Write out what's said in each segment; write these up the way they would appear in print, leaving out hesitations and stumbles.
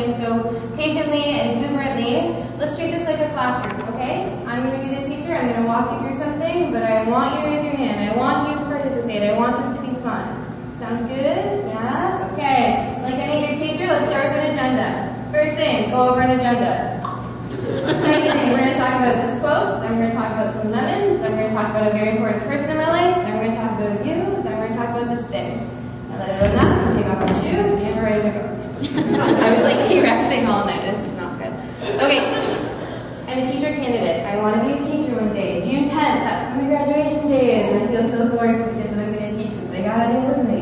explain so patiently and exuberantly. Let's treat this like a classroom, okay? I'm going to be the teacher. I'm going to walk you through something, but I want you to raise your hand. I want you to participate. I want this to be fun. Sound good? Yeah? Okay. Like any good teacher, let's start with an agenda. First thing, go over an agenda. Second thing, we're going to talk about this quote, then we're going to talk about some lemons, then we're going to talk about a very important person in my life, then we're going to talk about you, then we're going to talk about this thing. And let it run that, take off my shoes, and we're ready to go. I was like T-Rexing all night. This is not good. Okay. I'm a teacher candidate. I want to be a teacher one day. June 10th, that's when my graduation day is, and I feel so sorry for the kids that I'm going to teach because they got to deal with me.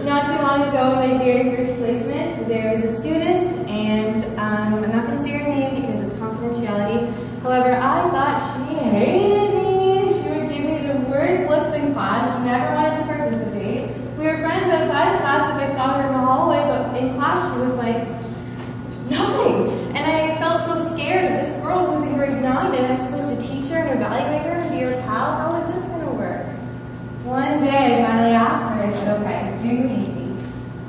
Not too long ago, in my very first placement, there was a student, and I'm not going to say her name because it's confidentiality. However, I thought she hated me. She would give me the worst looks in class. She never wanted to participate. We were friends outside of class if I saw her in the hallway, but in class she was like, nothing. And I felt so scared of this girl who was in grade 9, and I was supposed to teach her and evaluate her and be her pal. How is this going to work? One day, I finally asked her, I said, okay, do you hate me?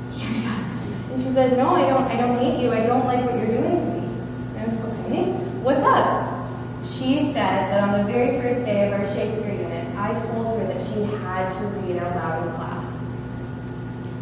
Straight up. And she said, no, I don't hate you. I don't like what you're doing to me. And I was like, okay, what's up? She said that on the very first day of our Shakespeare unit, I told her that she had to read out loud in class.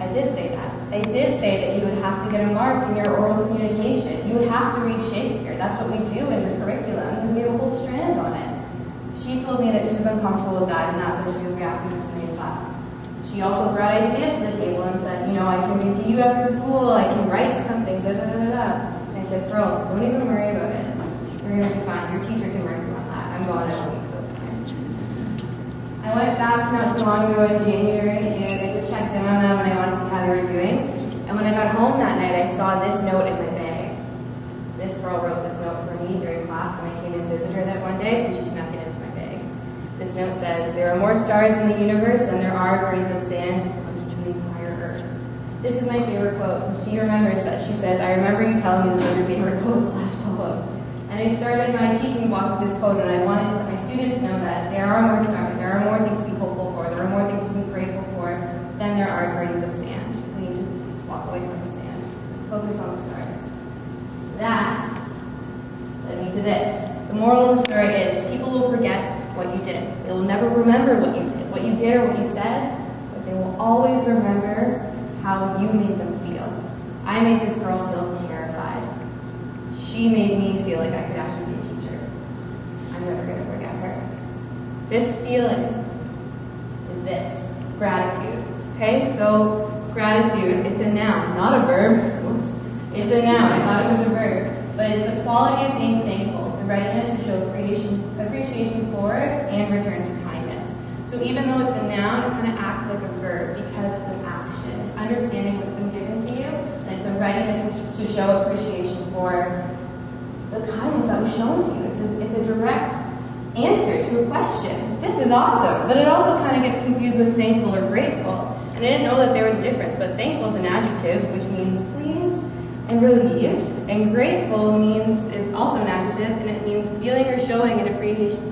I did say that. I did say that you would have to get a mark in your oral communication. You would have to read Shakespeare. That's what we do in the curriculum, and we have a whole strand on it. She told me that she was uncomfortable with that, and that's why she was reacting this way in class. She also brought ideas to the table and said, you know, I can read to you after school, I can write something, da da da da da. And I said, girl, don't even worry about it. You're going to be fine. Your teacher can work on that. I'm going in a week, so it's fine. I went back not too long ago in January, and I just checked in on them, and I wanted to see how they were doing. And when I got home that night, I saw this note in my bag. This girl wrote this note for me during class when I came in to visit her that one day, and she snuck it into my bag. This note says, there are more stars in the universe than there are grains of sand under the entire earth. This is my favorite quote, and she remembers that. She says, I remember you telling me this was your favorite quote / poem. And I started my teaching block with this quote, and I wanted to let my students know that there are more stars, there are more things to be hopeful for, there are more things to be grateful for than there are grains of sand. We need to walk away from the sand. Let's focus on the stars. That led me to this. The moral of the story is people will forget what you did. They will never remember what you did or what you said, but they will always remember how you made them feel. I made this girl feel terrified. She made me feel like I could actually be a teacher. I'm never going to forget her. This feeling is this, gratitude. Okay, so gratitude, it's a noun, not a verb. It's a noun, I thought it was a verb. But it's the quality of being thankful, the readiness to show appreciation for and return to kindness. So even though it's a noun, it kind of acts like a verb because it's an action. It's understanding what's been given to you, and it's a readiness to show appreciation for the kindness that was shown to you. It's a direct answer to a question. This is awesome, but it also kind of gets confused with thankful or grateful. And I didn't know that there was a difference, but thankful is an adjective, which means pleased and relieved, and grateful is also an adjective, and it means feeling or showing an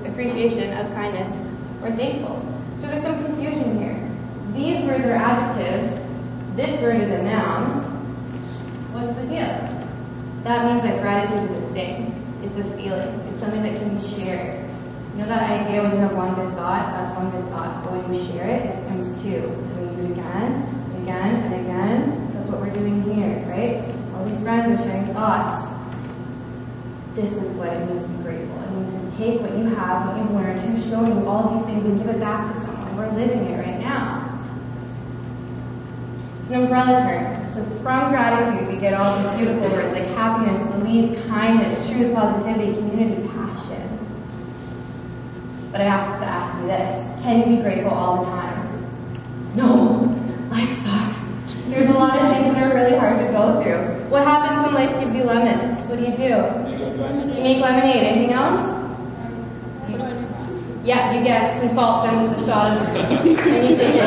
appreciation of kindness or thankful. So there's some confusion here. These words are adjectives. This word is a noun. What's the deal? That means that gratitude is a thing. It's a feeling. It's something that can be shared. You know that idea when you have one good thought? That's one good thought. But when you share it, it becomes two. And we do it again, and again, and again. That's what we're doing here, right? All these friends are sharing thoughts. This is what it means to be grateful. It means to take what you have, what you've learned, who's shown you all these things, and give it back to someone. We're living it right now. It's an umbrella term. So from gratitude, we get all these beautiful words like happiness, belief, kindness, truth, positivity, community, passion. But I have to ask you this. Can you be grateful all the time? No. Life sucks. There's a lot of things that are really hard to go through. What happens when life gives you lemons? What do? You make lemonade. Anything else? Yeah, you get some salt and a shot of it. And you take it.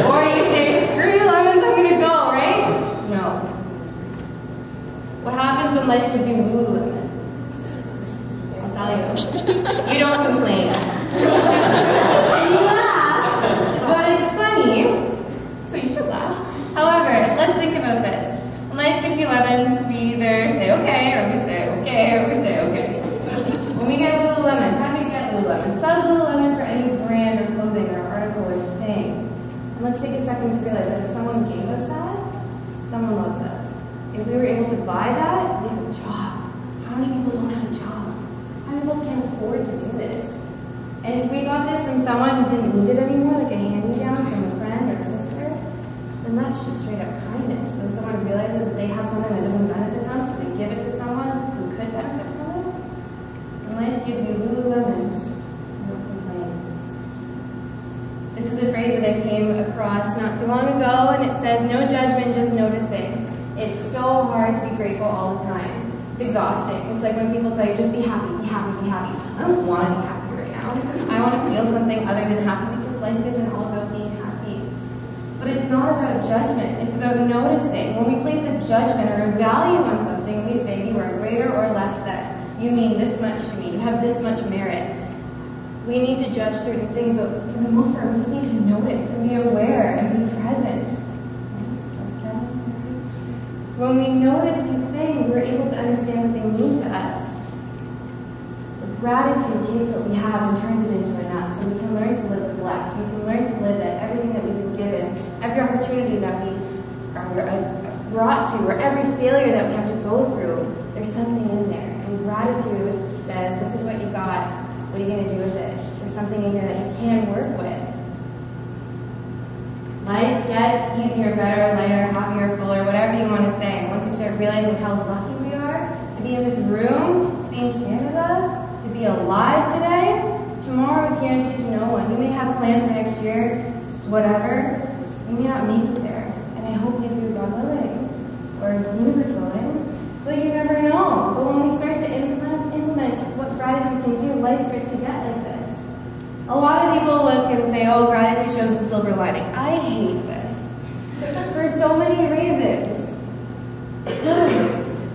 Or you say, screw you lemons, I'm going to go, right? No. What happens when life gives you Lululemon? I'll tell you. You don't complain. And you laugh, but it's funny, so you should laugh. However, let's think about this. Lululemons, we either say okay, or we say okay, or we say okay. When we get Lululemon, how do we get Lululemon? Sub Lululemon for any brand or clothing or article or thing. And let's take a second to realize that if someone gave us that, someone loves us. If we were able to buy that, we have a job. How many people don't have a job? How many people can't afford to do this? And if we got this from someone who didn't need it anymore, like a hand-me-down from a friend or a sister, then that's just straight up kindness. When someone realizes that they have something that doesn't benefit them, so they give it to someone who could benefit from it, and life gives you Lululemons, don't complain. This is a phrase that I came across not too long ago, and it says, no judgment, just noticing. It's so hard to be grateful all the time. It's exhausting. It's like when people tell you, just be happy, be happy, be happy. I don't want to be happy right now. I want to feel something other than happy because life isn't all about being happy. But it's not about judgment. It's about noticing. When we place a judgment or a value on something, we say you are greater or less than. You mean this much to me. You have this much merit. We need to judge certain things, but for the most part, we just need to notice and be aware and be present. When we notice these things, we're able to understand what they mean to us. So gratitude takes what we have and turns it into enough, so we can learn to live blessed. We can learn to live that everything that we've been given, every opportunity that we are brought to, or every failure that we have to go through, there's something in there. And gratitude says, this is what you got. What are you going to do with it? There's something in here that you can work with. Life gets easier, better, lighter, happier, fuller, whatever you want to say. Once you start realizing how lucky we are to be in this room, to be in Canada, to be alive today, tomorrow is guaranteed to no one. You may have plans for next year, whatever. You may not make it there. And I hope you do, God willing, or universe willing, but you never know. But when we start to implement what gratitude can do, life starts to get like this. A lot of people look and say, oh, gratitude shows the silver lining. I hate this for so many reasons.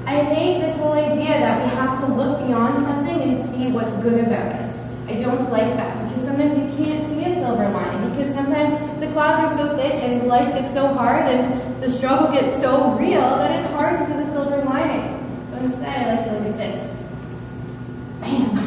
I hate this whole idea that we have to look beyond something and see what's good about it. I don't like that because sometimes you can't see a silver lining because sometimes the clouds are so thick and life gets so hard and the struggle gets so real that it's hard to see the silver lining. So instead, I like to look at this. Bam!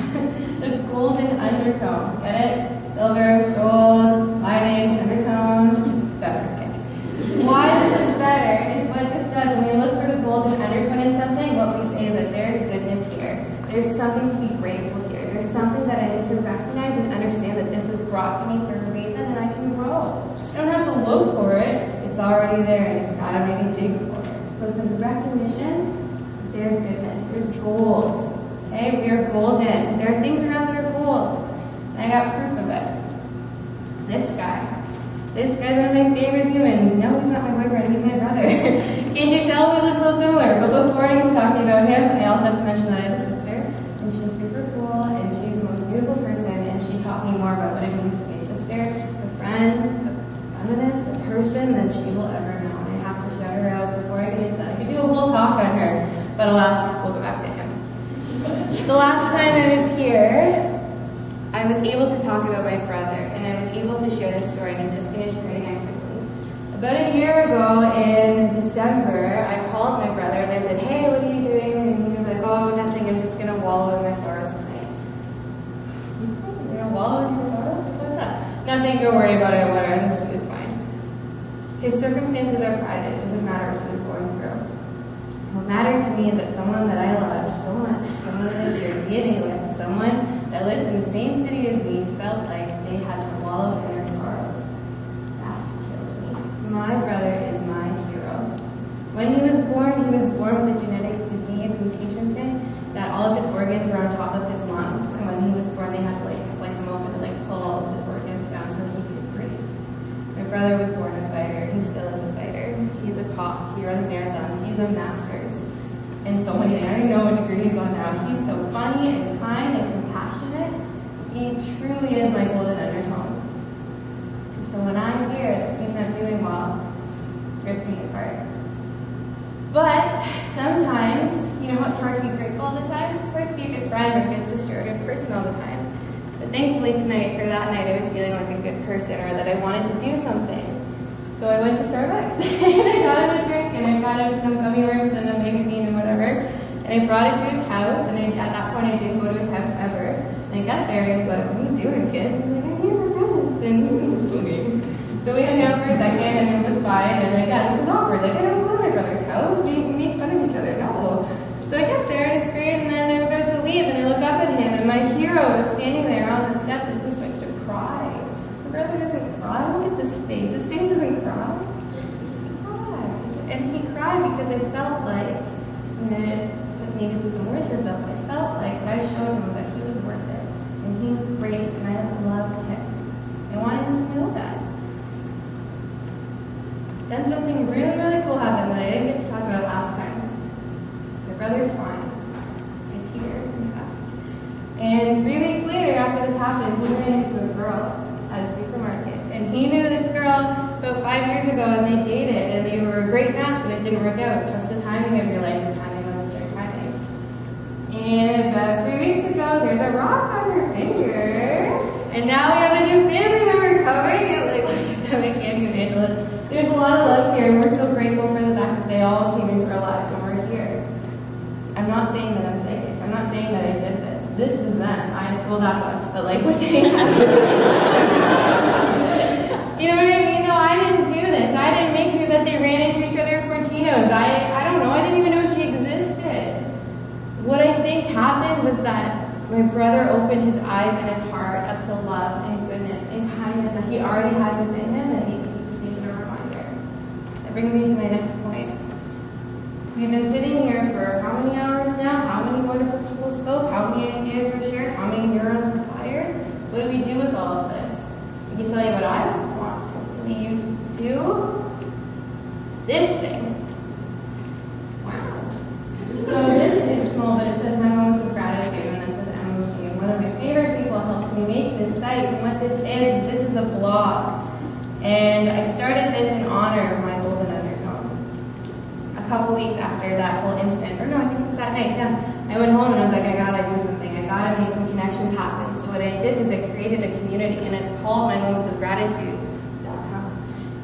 The golden undertone. Get it? Silver, gold, lining, undertone. It's better, okay? Why this is better is what this does. When we look for the golden undertone in something, what we say is that there's goodness here. There's something to be grateful here. There's something that I need to recognize and understand that this was brought to me for a reason and I can grow. I don't have to look for it. It's already there and I just gotta maybe dig for it. So it's a recognition. There's goodness. There's gold. Okay, we are golden. There are things around that are gold. And I got proof of it. This guy. This guy's one of my favorite humans. No, he's not my boyfriend, he's my brother. Can't you tell we look so similar? But before I can talk to you about him, I also have to mention that I have a sister. And she's super cool, and she's the most beautiful person, and she taught me more about what it means to be a sister, a friend, a feminist, a person than she will ever know. And I have to shout her out before I get into that. I could do a whole talk on her, but alas, we'll go back to him. The last time I was here, I was able to talk about my brother, and I was able to share this story, and I'm just going to share it again quickly. About a year ago in December, I called my brother, and I said, hey, what are you doing? And he was like, oh, nothing, I'm just going to wallow in my sorrows tonight. Excuse me? You're going to wallow in your sorrows? What's up? Nothing, don't worry about it, whatever, it's fine. His circumstances are private, it doesn't matter what he was going through. What mattered to me is that someone that I loved so much, someone that I shared DNA with, someone that lived in the same city as me felt like they had to wallow in their sorrows. That killed me. My brother is my hero. When he was born with a genetic disease mutation thing that all of his organs were on top of his lungs. And when he was born, they had to slice him open to pull all of his organs down so he could breathe. My brother was born a fighter. He still is a fighter. He's a cop. He runs marathons. He's a master's. And so many things. I don't even know what degree he's on now. He's so funny and kind and compassionate. He truly is my golden undertone. And so when I hear that he's not doing well, it rips me apart. But sometimes, it's hard to be grateful all the time. It's hard to be a good friend or a good sister or a good person all the time. But thankfully tonight, or that night, I was feeling like a good person or that I wanted to do something. So I went to Starbucks and I got him a drink and I got him some gummy worms and a And I brought it to his house, and at that point I didn't go to his house ever. And I got there, and he was like, "What are you doing, kid?" I'm like, "I'm here for presents." And okay. So we hung out for a second, and it was fine. And like, yeah, this was awkward. Like, I don't go to my brother's house. We make fun of each other. No. So I get there, and it's great. And then I'm about to leave, and I look up at him, and my hero is standing there on the steps, and he starts to cry. My brother doesn't cry. Look at this face. His face doesn't cry. He cried, and he cried because I felt like, maybe put some words in his mouth, but I felt like what I showed him was that he was worth it, and he was great, and I loved him. I wanted him to know that. Then something really, really cool happened that I didn't get to talk about last time. My brother's fine. He's here, in fact. And 3 weeks later, after this happened, he ran into a girl at a supermarket. And he knew this girl about 5 years ago, and they dated, and they were a great match, but it didn't work out. Trust the timing of your life. The timing wasn't their timing. And about 3 weeks ago, there's a rock on her finger. And now we have a new family member covering it. Like, I can't even handle it. There's a lot of love here, and we're so grateful for the fact that they all came into our lives, and we're here. I'm not saying that I'm psychic. I'm not saying that I did this. This is them. Well, that's us, but like what they have. Do you know what I mean? No, I didn't do this. I didn't make sure that they ran into each other for Tino's. I don't know. I didn't even know she existed. What I think happened was that my brother opened his eyes and his heart up to love and goodness and kindness that he already had within him, and he just needed a reminder. That brings me to my next point. We've been sitting here for how many hours now? How many wonderful people spoke? How many ideas were shared? How many neurons were fired? What do we do with all of this? I can tell you what I want you to do. This thing. Wow. So this is small, but it says my moments of gratitude, and it says MOG. And one of my favorite people helped me make this site. And what this is a blog. And I started this in honor of my golden undertone. A couple weeks after that whole incident, or no, I think it was that night, yeah. I went home and I was like, I gotta do something. I gotta make some connections happen. So what I did was I created a community, and it's called My Moments of Gratitude.com.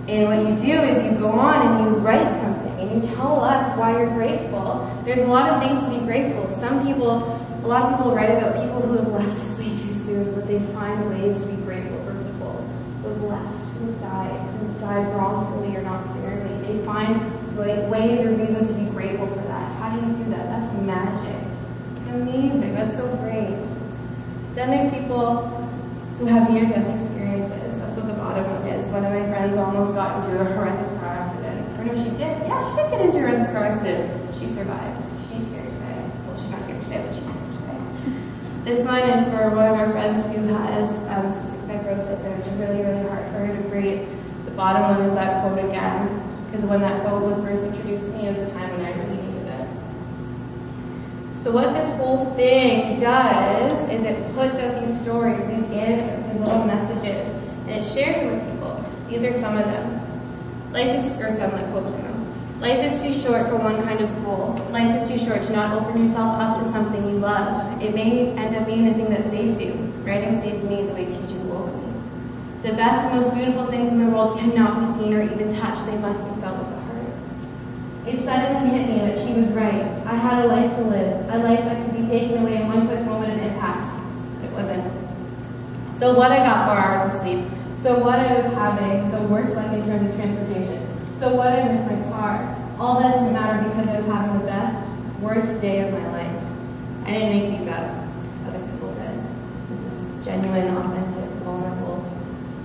And what you do is you go on and you write something, and you tell us why you're grateful. There's a lot of things to be grateful. A lot of people write about people who have left us way too soon, but they find ways to be grateful for people who have left, who died wrongfully or not fairly. They find ways or reasons to be grateful for that. How do you do that? That's magic. It's amazing. That's so great. Then there's people who have near-death experiences. That's what the bottom one is. One of my friends almost got into a horrendous car accident. Or no, she did. Yeah, she did get into a horrendous car accident. She survived. She's here today. Well, she's not here today, but she's here today. This one is for one of our friends who has cystic fibrosis, and it's really, really hard for her to breathe. The bottom one is that quote again, because when that quote was first introduced to me, it was a time when I really needed it. So what this whole thing does is it puts out these stories, these anecdotes, these little messages, and it shares them with people. These are some of them. Some like quotes from them. Life is too short for one kind of goal. Life is too short to not open yourself up to something you love. It may end up being the thing that saves you. Writing saved me the way teaching woke me. The best and most beautiful things in the world cannot be seen or even touched. They must be felt with the heart. It suddenly hit me that she was right. I had a life to live, a life that could be taken away in one quick moment of impact. But it wasn't. So what? I got 4 hours of sleep. So what? I was having the worst luck in terms of transportation. So what? I missed my car. All that didn't matter because I was having the best, worst day of my life. I didn't make these up. Other people did. This is genuine, authentic, vulnerable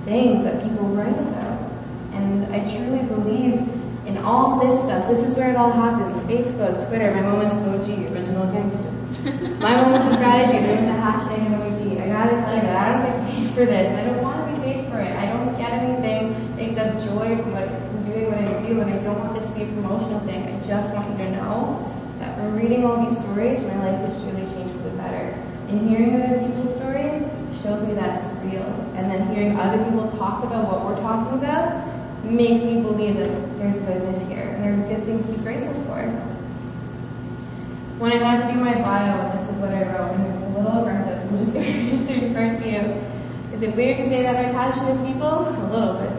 things that people write about. And I truly believe in all this stuff. This is where it all happens. Facebook, Twitter, my moments of OG, original gangster. My moments of gratitude, with the hashtag emoji. I gotta tell you that I don't get paid for this. I don't want to be paid for it. I don't get anything except joy from doing what I do, and I don't want this to be a promotional thing. I just want you to know that from reading all these stories, my life has truly changed for the better. And hearing other people's stories shows me that it's real. And then hearing other people talk about what we're talking about makes me believe that there's goodness here, and there's good things to be grateful for. When I had to do my bio, this is what I wrote, and it's a little aggressive, so I'm just going to read a certain part to you. Is it weird to say that my passion is people? A little bit.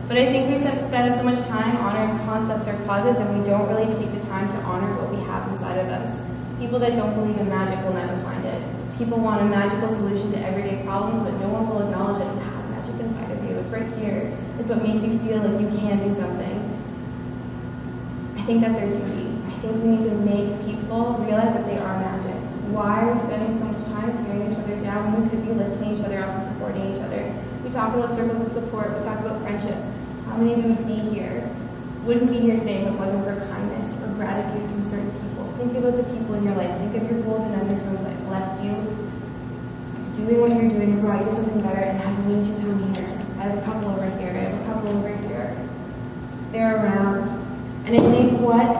But I think we spend so much time honoring concepts or causes, and we don't really take the time to honor what we have inside of us. People that don't believe in magic will never find it. People want a magical solution to everyday problems, but no one will acknowledge that you have magic inside of you. It's right here. It's what makes you feel like you can do something. I think that's our duty. I think we need to make people realize that they are magic. Why are we spending so much time tearing each other down when we could be lifting each other up and supporting each other? We talk about circles of support, we talk about friendship. How many of you would be here? Wouldn't be here today if it wasn't for kindness or gratitude from certain people. Think about the people in your life. Think of your golden undertones that left you doing what you're doing and brought you to something better and have made you come here. I have a couple over here. I have a couple over here. They're around. And I think what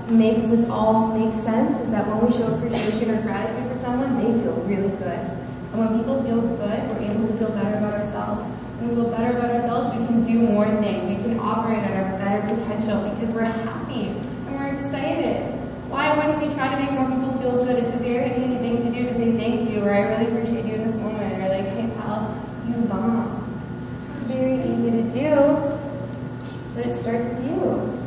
makes this all make sense is that when we show appreciation or gratitude for someone, they feel really good. And when people feel good, we're able to feel better about ourselves. When we feel better about ourselves, we can do more things. We can operate at our better potential because we're happy and we're excited. Why wouldn't we try to make more people feel good? It's a very easy thing to do to say thank you, or I really appreciate you in this moment, or like, hey pal, you bomb. It's very easy to do, but it starts with you.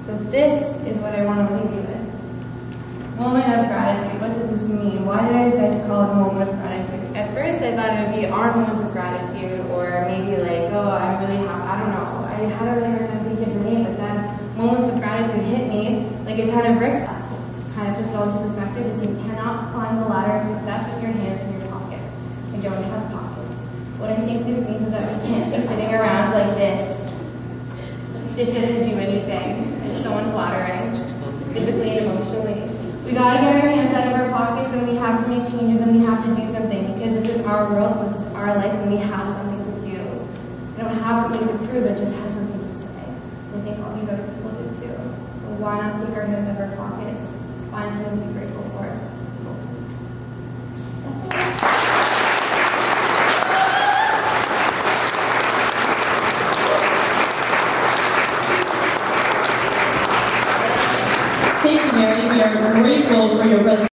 So this is what I want to leave you with. Moment of gratitude. What does this mean? Why did I decide to call it a moment of gratitude? At first I thought it would be our moments of gratitude, or maybe like, oh, I'm really happy. I don't know. I had a really hard time thinking of the name, but then moments of gratitude hit me like a ton of bricks. Kind of puts it all into perspective is you cannot climb the ladder of success with your hands in your pockets. We don't have pockets. What I think this means is that we can't be sitting around like this. This doesn't do anything. It's so unflattering, physically and emotionally. We gotta get our hands out of our pockets and we have to make changes and we have to do something because this is our world, this is our life, and we have something to do. We don't have something to prove, it just has something to say. And I think all these other people did too. So why not take our hands out of our pockets, find something to be grateful for. Thank you, Mary. We are grateful for your presentation.